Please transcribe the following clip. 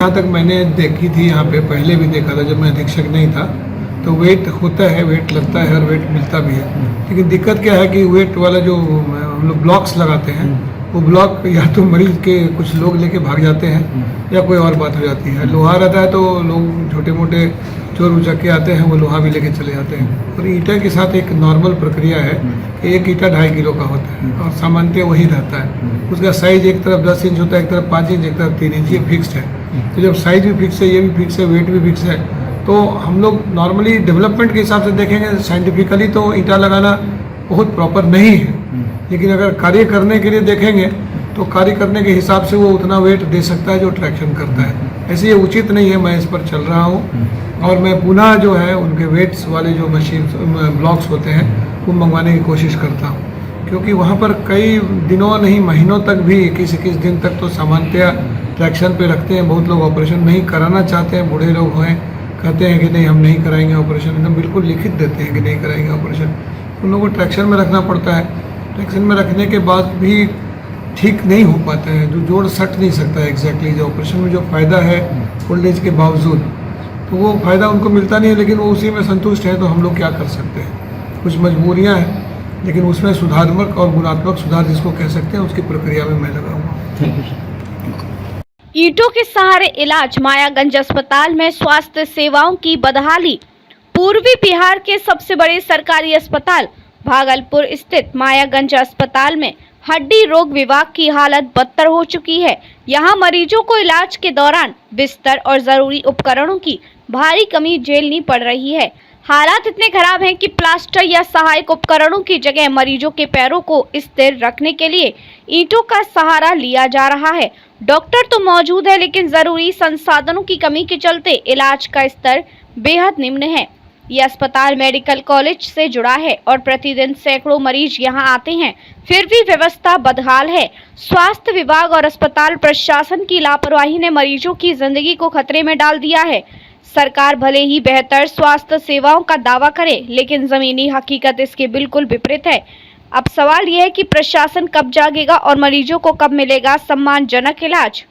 जहाँ तक मैंने देखी थी यहाँ पे, पहले भी देखा था जब मैं अधीक्षक नहीं था, तो वेट होता है, वेट लगता है और वेट मिलता भी है। लेकिन दिक्कत क्या है कि वेट वाला जो हम लोग ब्लॉक्स लगाते हैं, वो ब्लॉक या तो मरीज के कुछ लोग लेके भाग जाते हैं या कोई और बात हो जाती है। लोहा रहता है तो लोग छोटे मोटे चोर उचक्के आते हैं, वो लोहा भी लेके चले जाते हैं। और ईंटा के साथ एक नॉर्मल प्रक्रिया है कि एक ईंटा 2.5 किलो का होता है और सामान्यतः वही रहता है। उसका साइज एक तरफ 10 इंच होता है, एक तरफ 5 इंच, एक तरफ 3 इंच, ये फिक्स्ड है। तो जब साइज भी फिक्स है, ये भी फिक्स है, वेट भी फिक्स है, तो हम लोग नॉर्मली डेवलपमेंट के हिसाब से देखेंगे, साइंटिफिकली तो ईंटा लगाना बहुत प्रॉपर नहीं है। लेकिन अगर कार्य करने के लिए देखेंगे तो कार्य करने के हिसाब से वो उतना वेट दे सकता है जो ट्रैक्शन करता है। ऐसे ये उचित नहीं है, मैं इस पर चल रहा हूँ और मैं पुनः जो है उनके वेट्स वाले जो मशीन ब्लॉक्स होते हैं वो मंगवाने की कोशिश करता हूँ, क्योंकि वहाँ पर कई दिनों नहीं महीनों तक भी 21 दिन तक तो सामान्यतया ट्रैक्शन पे रखते हैं। बहुत लोग ऑपरेशन नहीं कराना चाहते हैं, बूढ़े लोग हैं, कहते हैं कि नहीं हम नहीं कराएंगे ऑपरेशन, एकदम बिल्कुल लिखित देते हैं कि नहीं कराएंगे ऑपरेशन। उन लोगों को ट्रैक्शन में रखना पड़ता है। ट्रैक्शन में रखने के बाद भी ठीक नहीं हो पाता है, जो जोड़ सट नहीं सकता है एग्जैक्टली। जो ऑपरेशन में जो फ़ायदा है ओल्ड एज के बावजूद, तो वो फ़ायदा उनको मिलता नहीं है, लेकिन वो उसी में संतुष्ट है। तो हम लोग क्या कर सकते हैं, कुछ मजबूरियाँ हैं, लेकिन उसमें सुधारात्मक और गुणात्मक सुधार जिसको कह सकते हैं उसकी प्रक्रिया में मैं लगा हुआ। ईंटों के सहारे इलाज, मायागंज अस्पताल में स्वास्थ्य सेवाओं की बदहाली। पूर्वी बिहार के सबसे बड़े सरकारी अस्पताल भागलपुर स्थित मायागंज अस्पताल में हड्डी रोग विभाग की हालत बदतर हो चुकी है। यहां मरीजों को इलाज के दौरान बिस्तर और जरूरी उपकरणों की भारी कमी झेलनी पड़ रही है। हालात इतने खराब हैं कि प्लास्टर या सहायक उपकरणों की जगह मरीजों के पैरों को स्थिर रखने के लिए ईंटों का सहारा लिया जा रहा है। डॉक्टर तो मौजूद है, लेकिन जरूरी संसाधनों की कमी के चलते इलाज का स्तर बेहद निम्न है। यह अस्पताल मेडिकल कॉलेज से जुड़ा है और प्रतिदिन सैकड़ों मरीज यहां आते हैं, फिर भी व्यवस्था बदहाल है। स्वास्थ्य विभाग और अस्पताल प्रशासन की लापरवाही ने मरीजों की जिंदगी को खतरे में डाल दिया है। सरकार भले ही बेहतर स्वास्थ्य सेवाओं का दावा करे, लेकिन जमीनी हकीकत इसके बिल्कुल विपरीत है। अब सवाल यह है कि प्रशासन कब जागेगा और मरीजों को कब मिलेगा सम्मानजनक इलाज।